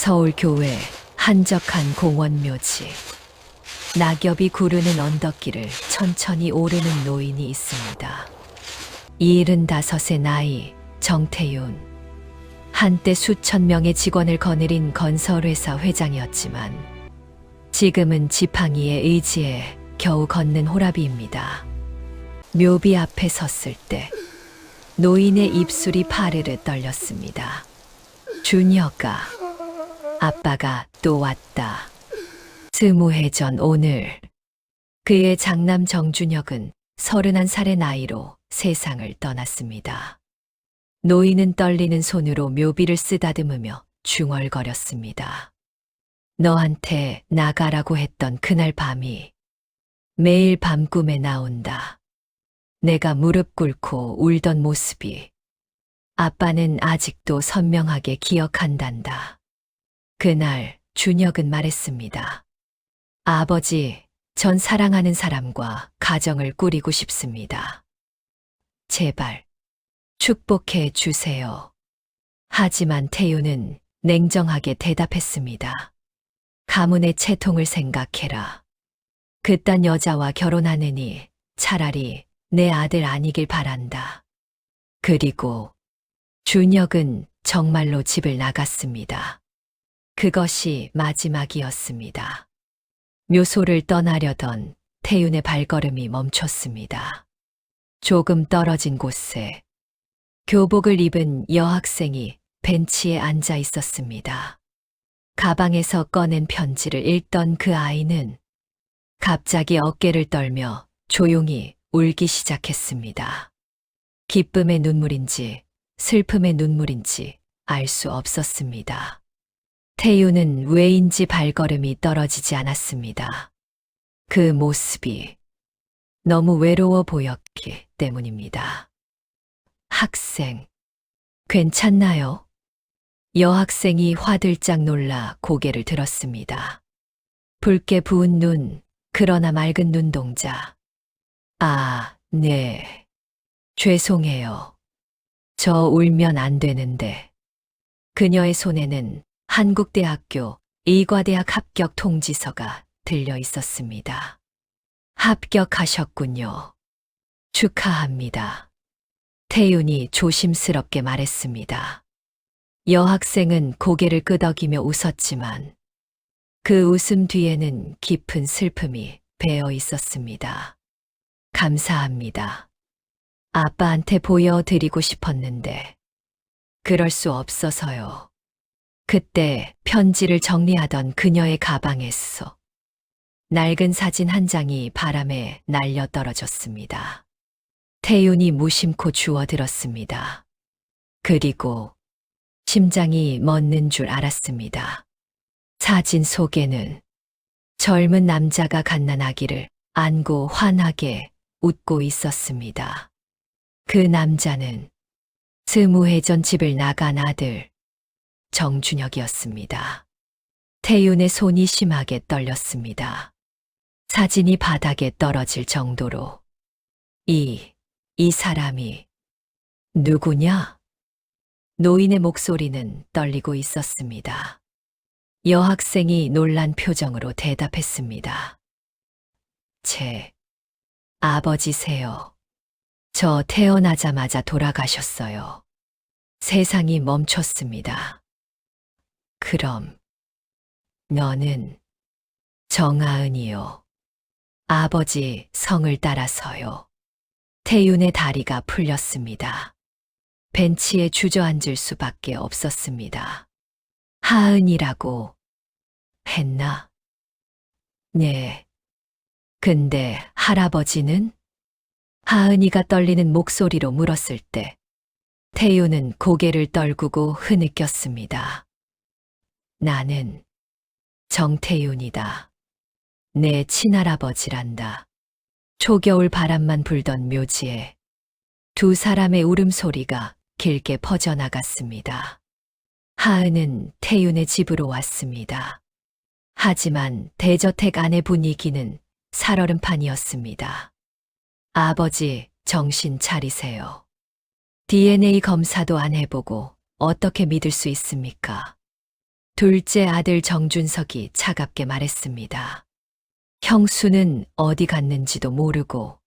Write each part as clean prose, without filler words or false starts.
서울교회 한적한 공원묘지. 낙엽이 구르는 언덕길을 천천히 오르는 노인이 있습니다. 75의 나이, 정태윤. 한때 수천 명의 직원을 거느린 건설회사 회장이었지만 지금은 지팡이의 의지에 겨우 걷는 호라비입니다. 묘비 앞에 섰을 때 노인의 입술이 파르르 떨렸습니다. 준혁아, 아빠가 또 왔다. 20해 전 오늘, 그의 장남 정준혁은 31살의 나이로 세상을 떠났습니다. 노인은 떨리는 손으로 묘비를 쓰다듬으며 중얼거렸습니다. 너한테 나가라고 했던 그날 밤이 매일 밤 꿈에 나온다. 내가 무릎 꿇고 울던 모습이 아빠는 아직도 선명하게 기억한단다. 그날 준혁은 말했습니다. 아버지, 전 사랑하는 사람과 가정을 꾸리고 싶습니다. 제발 축복해 주세요. 하지만 태윤은 냉정하게 대답했습니다. 가문의 채통을 생각해라. 그딴 여자와 결혼하느니 차라리 내 아들 아니길 바란다. 그리고 준혁은 정말로 집을 나갔습니다. 그것이 마지막이었습니다. 묘소를 떠나려던 태윤의 발걸음이 멈췄습니다. 조금 떨어진 곳에 교복을 입은 여학생이 벤치에 앉아 있었습니다. 가방에서 꺼낸 편지를 읽던 그 아이는 갑자기 어깨를 떨며 조용히 울기 시작했습니다. 기쁨의 눈물인지 슬픔의 눈물인지 알 수 없었습니다. 태윤은 왜인지 발걸음이 떨어지지 않았습니다. 그 모습이 너무 외로워 보였기 때문입니다. 학생, 괜찮나요? 여학생이 화들짝 놀라 고개를 들었습니다. 붉게 부은 눈, 그러나 맑은 눈동자. 아, 네. 죄송해요. 저 울면 안 되는데. 그녀의 손에는 한국대학교 의과대학 합격 통지서가 들려 있었습니다. 합격하셨군요. 축하합니다. 태윤이 조심스럽게 말했습니다. 여학생은 고개를 끄덕이며 웃었지만 그 웃음 뒤에는 깊은 슬픔이 배어 있었습니다. 감사합니다. 아빠한테 보여드리고 싶었는데 그럴 수 없어서요. 그때 편지를 정리하던 그녀의 가방에서 낡은 사진 한 장이 바람에 날려 떨어졌습니다. 태윤이 무심코 주워들었습니다. 그리고 심장이 멎는 줄 알았습니다. 사진 속에는 젊은 남자가 갓난아기를 안고 환하게 웃고 있었습니다. 그 남자는 20해 전 집을 나간 아들 정준혁이었습니다. 태윤의 손이 심하게 떨렸습니다. 사진이 바닥에 떨어질 정도로 이 사람이 누구냐? 노인의 목소리는 떨리고 있었습니다. 여학생이 놀란 표정으로 대답했습니다. 제 아버지세요. 저 태어나자마자 돌아가셨어요. 세상이 멈췄습니다. 그럼 너는 정아은이요. 아버지 성을 따라서요. 태윤의 다리가 풀렸습니다. 벤치에 주저앉을 수밖에 없었습니다. 하은이라고 했나? 네. 근데 할아버지는? 하은이가 떨리는 목소리로 물었을 때 태윤은 고개를 떨구고 흐느꼈습니다. 나는 정태윤이다. 내 친할아버지란다. 초겨울 바람만 불던 묘지에 두 사람의 울음소리가 길게 퍼져나갔습니다. 하은은 태윤의 집으로 왔습니다. 하지만 대저택 안의 분위기는 살얼음판이었습니다. 아버지, 정신 차리세요. DNA 검사도 안 해보고 어떻게 믿을 수 있습니까? 둘째 아들 정준석이 차갑게 말했습니다. 형수는 어디 갔는지도 모르고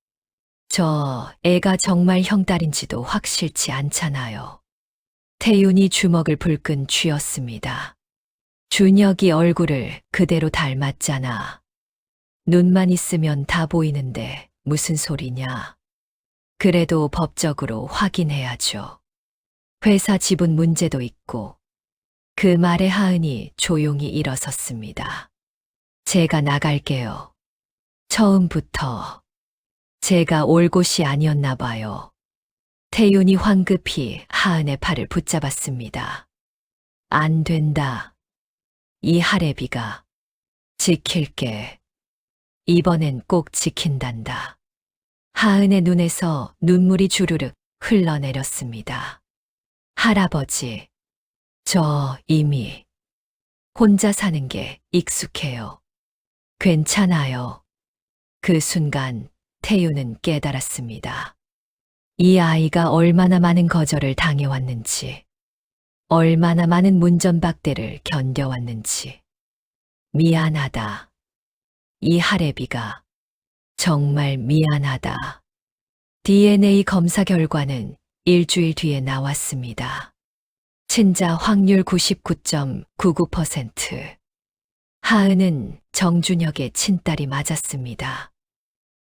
저 애가 정말 형 딸인지도 확실치 않잖아요. 태윤이 주먹을 불끈 쥐었습니다. 준혁이 얼굴을 그대로 닮았잖아. 눈만 있으면 다 보이는데 무슨 소리냐. 그래도 법적으로 확인해야죠. 회사 지분 문제도 있고. 그 말에 하은이 조용히 일어섰습니다. 제가 나갈게요. 처음부터 제가 올 곳이 아니었나 봐요. 태윤이 황급히 하은의 팔을 붙잡았습니다. 안 된다. 이 할애비가 지킬게. 이번엔 꼭 지킨단다. 하은의 눈에서 눈물이 주르륵 흘러내렸습니다. 할아버지, 저 이미 혼자 사는 게 익숙해요. 괜찮아요. 그 순간 태윤은 깨달았습니다. 이 아이가 얼마나 많은 거절을 당해왔는지, 얼마나 많은 문전박대를 견뎌왔는지. 미안하다. 이 할애비가 정말 미안하다. DNA 검사 결과는 일주일 뒤에 나왔습니다. 친자 확률 99.99%. 하은은 정준혁의 친딸이 맞았습니다.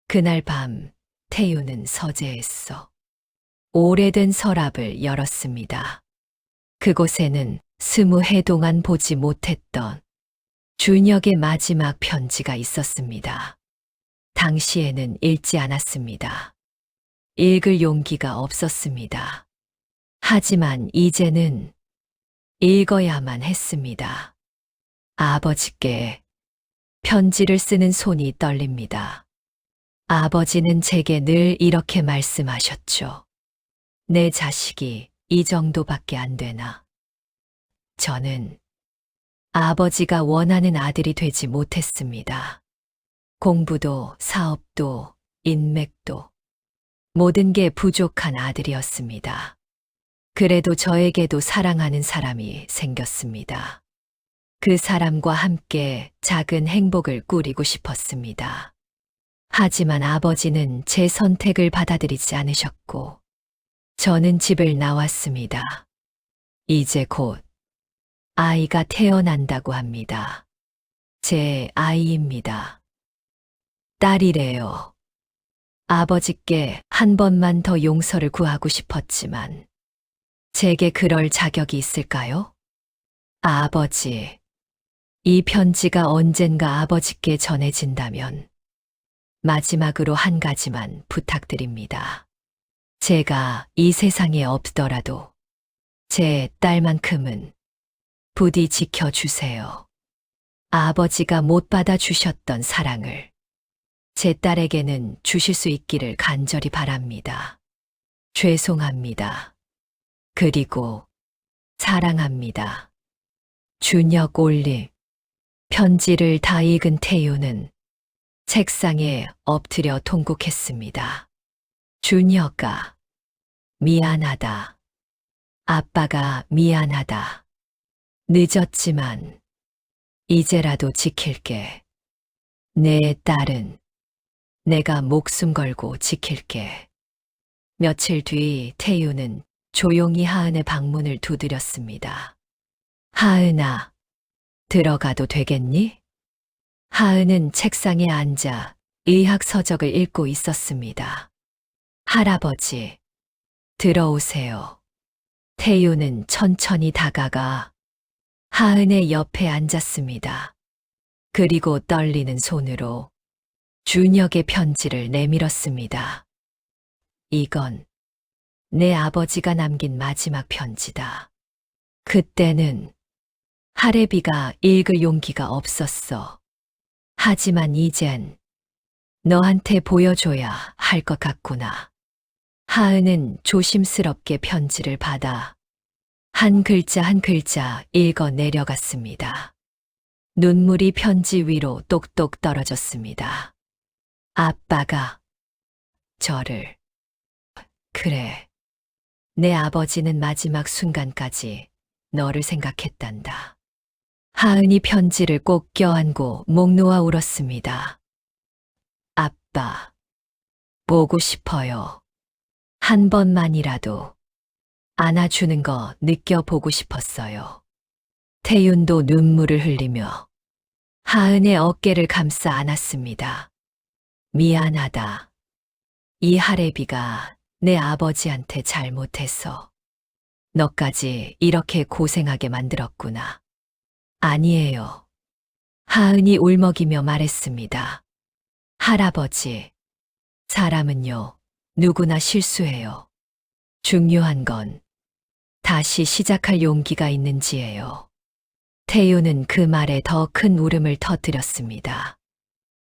그날 밤 태윤은 서재했어. 오래된 서랍을 열었습니다. 그곳에는 20해 동안 보지 못했던 준혁의 마지막 편지가 있었습니다. 당시에는 읽지 않았습니다. 읽을 용기가 없었습니다. 하지만 이제는 읽어야만 했습니다. 아버지께 편지를 쓰는 손이 떨립니다. 아버지는 제게 늘 이렇게 말씀하셨죠. 내 자식이 이 정도밖에 안 되나. 저는 아버지가 원하는 아들이 되지 못했습니다. 공부도 사업도 인맥도 모든 게 부족한 아들이었습니다. 그래도 저에게도 사랑하는 사람이 생겼습니다. 그 사람과 함께 작은 행복을 꾸리고 싶었습니다. 하지만 아버지는 제 선택을 받아들이지 않으셨고, 저는 집을 나왔습니다. 이제 곧 아이가 태어난다고 합니다. 제 아이입니다. 딸이래요. 아버지께 한 번만 더 용서를 구하고 싶었지만, 제게 그럴 자격이 있을까요? 아버지, 이 편지가 언젠가 아버지께 전해진다면, 마지막으로 한 가지만 부탁드립니다. 제가 이 세상에 없더라도, 제 딸만큼은 부디 지켜주세요. 아버지가 못 받아주셨던 사랑을 제 딸에게는 주실 수 있기를 간절히 바랍니다. 죄송합니다. 그리고 사랑합니다. 준혁 올림. 편지를 다 읽은 태윤은 책상에 엎드려 통곡했습니다. 준혁아, 미안하다. 아빠가 미안하다. 늦었지만 이제라도 지킬게. 내 딸은 내가 목숨 걸고 지킬게. 며칠 뒤 태윤은 조용히 하은의 방문을 두드렸습니다. 하은아, 들어가도 되겠니? 하은은 책상에 앉아 의학 서적을 읽고 있었습니다. 할아버지, 들어오세요. 태윤은 천천히 다가가 하은의 옆에 앉았습니다. 그리고 떨리는 손으로 준혁의 편지를 내밀었습니다. 이건 내 아버지가 남긴 마지막 편지다. 그때는 할애비가 읽을 용기가 없었어. 하지만 이젠 너한테 보여줘야 할 것 같구나. 하은은 조심스럽게 편지를 받아 한 글자 한 글자 읽어 내려갔습니다. 눈물이 편지 위로 똑똑 떨어졌습니다. 아빠가 저를, 그래, 내 아버지는 마지막 순간까지 너를 생각했단다. 하은이 편지를 꼭 껴안고 목 놓아 울었습니다. 아빠, 보고 싶어요. 한 번만이라도 안아주는 거 느껴보고 싶었어요. 태윤도 눈물을 흘리며 하은의 어깨를 감싸 안았습니다. 미안하다. 이 할애비가 내 아버지한테 잘못해서 너까지 이렇게 고생하게 만들었구나. 아니에요. 하은이 울먹이며 말했습니다. 할아버지, 사람은요, 누구나 실수해요. 중요한 건 다시 시작할 용기가 있는지예요. 태유는 그 말에 더 큰 울음을 터뜨렸습니다.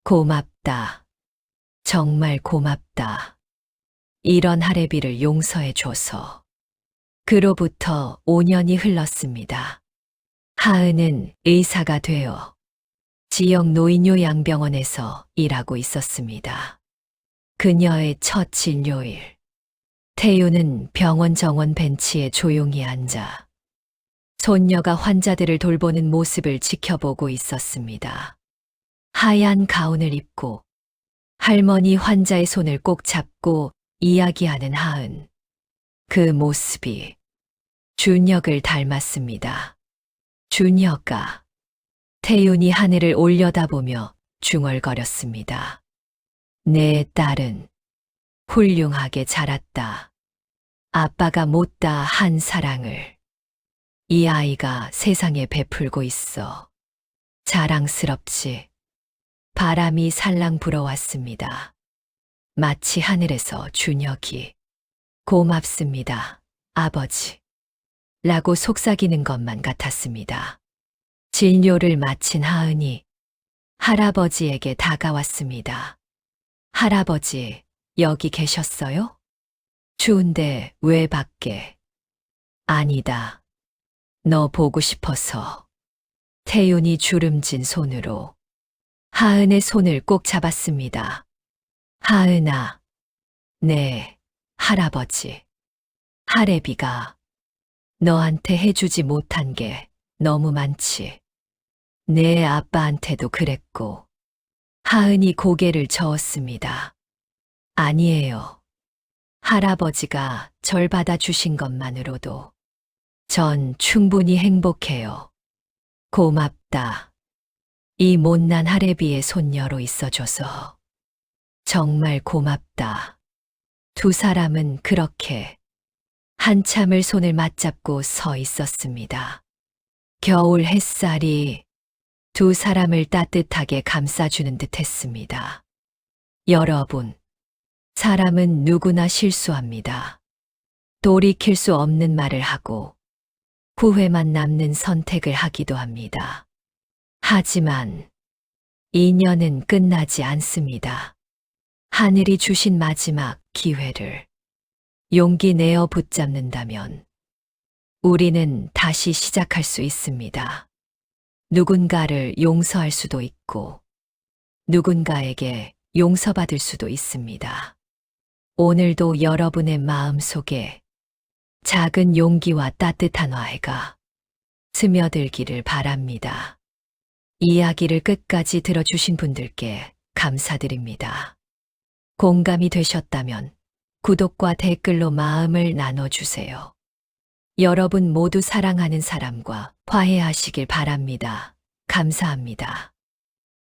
고맙다. 정말 고맙다. 이런 할애비를 용서해줘서. 그로부터 5년이 흘렀습니다. 하은은 의사가 되어 지역 노인요양병원에서 일하고 있었습니다. 그녀의 첫 진료일. 태유는 병원 정원 벤치에 조용히 앉아 손녀가 환자들을 돌보는 모습을 지켜보고 있었습니다. 하얀 가운을 입고 할머니 환자의 손을 꼭 잡고 이야기하는 하은. 그 모습이 준혁을 닮았습니다. 준혁아. 태윤이 하늘을 올려다보며 중얼거렸습니다. 내 딸은 훌륭하게 자랐다. 아빠가 못다 한 사랑을 이 아이가 세상에 베풀고 있어. 자랑스럽지. 바람이 살랑 불어왔습니다. 마치 하늘에서 준혁이 고맙습니다, 아버지. 라고 속삭이는 것만 같았습니다. 진료를 마친 하은이 할아버지에게 다가왔습니다. 할아버지, 여기 계셨어요? 추운데 왜 밖에? 아니다. 너 보고 싶어서. 태윤이 주름진 손으로 하은의 손을 꼭 잡았습니다. 하은아. 네, 할아버지. 할애비가 너한테 해주지 못한 게 너무 많지. 내 아빠한테도 그랬고. 하은이 고개를 저었습니다. 아니에요. 할아버지가 절 받아주신 것만으로도 전 충분히 행복해요. 고맙다. 이 못난 할애비의 손녀로 있어줘서. 정말 고맙다. 두 사람은 그렇게 한참을 손을 맞잡고 서 있었습니다. 겨울 햇살이 두 사람을 따뜻하게 감싸주는 듯 했습니다. 여러분, 사람은 누구나 실수합니다. 돌이킬 수 없는 말을 하고 후회만 남는 선택을 하기도 합니다. 하지만 인연은 끝나지 않습니다. 하늘이 주신 마지막 기회를 용기 내어 붙잡는다면 우리는 다시 시작할 수 있습니다. 누군가를 용서할 수도 있고 누군가에게 용서받을 수도 있습니다. 오늘도 여러분의 마음 속에 작은 용기와 따뜻한 화해가 스며들기를 바랍니다. 이야기를 끝까지 들어주신 분들께 감사드립니다. 공감이 되셨다면 구독과 댓글로 마음을 나눠주세요. 여러분 모두 사랑하는 사람과 화해하시길 바랍니다. 감사합니다.